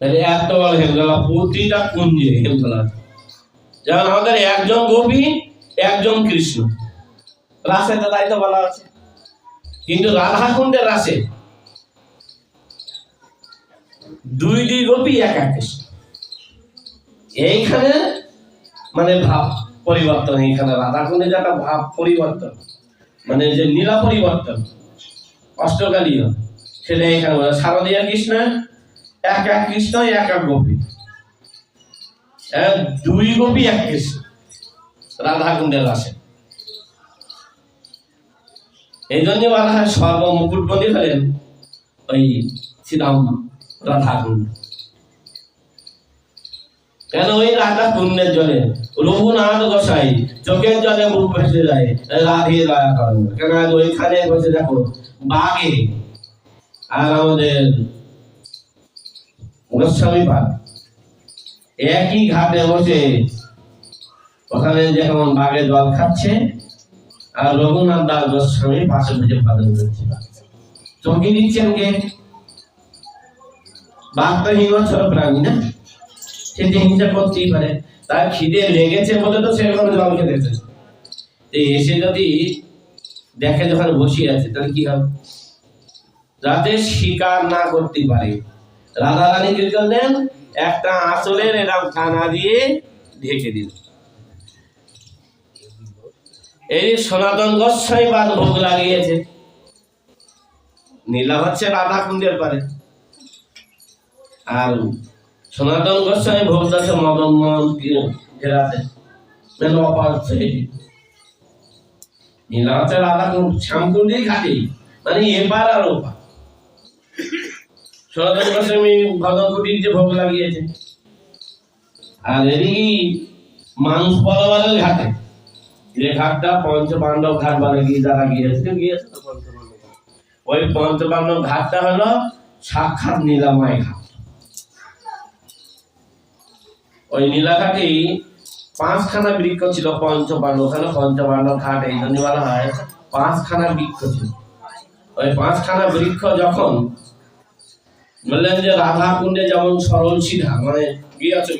তাহলে এত বড় হেমতলা, প্রতিটা কুঞ্জে হেমতলা। যেমন আমাদের একজন গোপী একজন কৃষ্ণ, রাসে তো তাই তো বলা আছে। কিন্তু রাধা কুণ্ডের রাসে দুই দুই গোপী এক এক কৃষ্ণ। এইখানে মানে ভাব পরিবর্তন, এইখানে রাধা কুণ্ডে যেটা ভাব পরিবর্তন, মানে যে নীলা পরিবর্তন অষ্টকালীয়, সেটা এখানে শারদীয় কৃষ্ণ এক এক কৃষ্ণ এক এক গোপী, দুই গোপী এক কৃষ্ণ রাধা কুণ্ডের রাসে। এই জন্য বলা হয় সর্বমুকুটবন্দী হলেন ওই শ্রীরাম রাধা কুণ্ড। কেন ওই রাধা কুণ্ডের জলে রঘুনাথ গোসাই চোখের জলে মুখ ভেসে যায়, রাধে দয়া করেন। কেন ওইখানে বসে দেখো বাঘে আর আমাদের গোস্বামী পাদ একই ঘাটে বসে, ওখানে যেমন বাঘে জল খাচ্ছে আর রঘুনাথ দাস গোস্বামী পাশে বসে পাদন করছে। চমকে দিচ্ছেন কে? বাঘ তো হিংস্র প্রাণী না, সে হিংসা করতেই পারে, তার খিদে লেগেছে বলে তো সেরকম জল খেতেছে। এসে যদি দেখে যখন বসে আছে, তাহলে কি হবে? যাতে শিকার না করতে পারে, রাধা রানী কি করলেন, একটা আঁচলের এরকম কানা দিয়ে ঢেকে দিল। এই সনাতন গোস্বামী পাদ ভোগ লাগিয়েছে, নীলা হচ্ছে রাধা কুণ্ডের পারে, আর সনাতন গোস্বামী ভোগ আছে মদন মোহন ঘেরাতে, নীলা হচ্ছে রাধা কুণ্ড শ্যামকুণ্ডেই ঘাটে, মানে এপার আর ওপার। সনাতন গোস্বামী ভদন কুটির যে ভোগ লাগিয়েছে, আর এদিকে মানুষ পরবারের ঘাটে, যে ঘাটটা পঞ্চপাণ্ডব ঘাট বলে, যারা গিয়েছে তো পঞ্চপাণ্ডব, ওই পঞ্চপাণ্ডব ঘাটটা হলো সাক্ষাৎ নীলাময় ঘাট। ওই নীলাঘাটেই পাঁচখানা বৃক্ষ ছিল পঞ্চপাণ্ডব, ওখানে পঞ্চপাণ্ডব ঘাট এই জন্য বলা হয়, পাঁচখানা বৃক্ষ ছিল। ওই পাঁচখানা বৃক্ষ যখন বললেন যে রাধা কুণ্ডে যেমন সরল সিধা, মানে গিয়েছে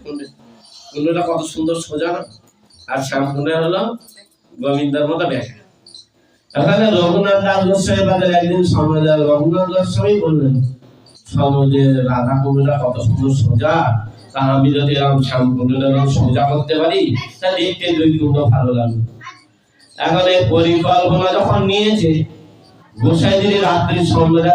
কুণ্ডে, কুণ্ডটা কত সুন্দর সোজা না, আর শ্যামকুণ্ডে হলো গোবিন্দের মতো দেখা। এখানে রঘুনাথ দাস গোস্বামী পাদের একদিন সমাজে রঘুনাথ গোস্বামী বললেন, সমাজে রাধা কুণ্ডটা কত সুন্দর সোজা, তা আমি যদি এরকম শ্যামকুণ্ডটা সোজা করতে পারি, তা দেখতে দুই কুণ্ড ভালো লাগবে। এখন এই পরিকল্পনা যখন নিয়েছে, গোসাই দিদি রাত্রি সন্ধ্যা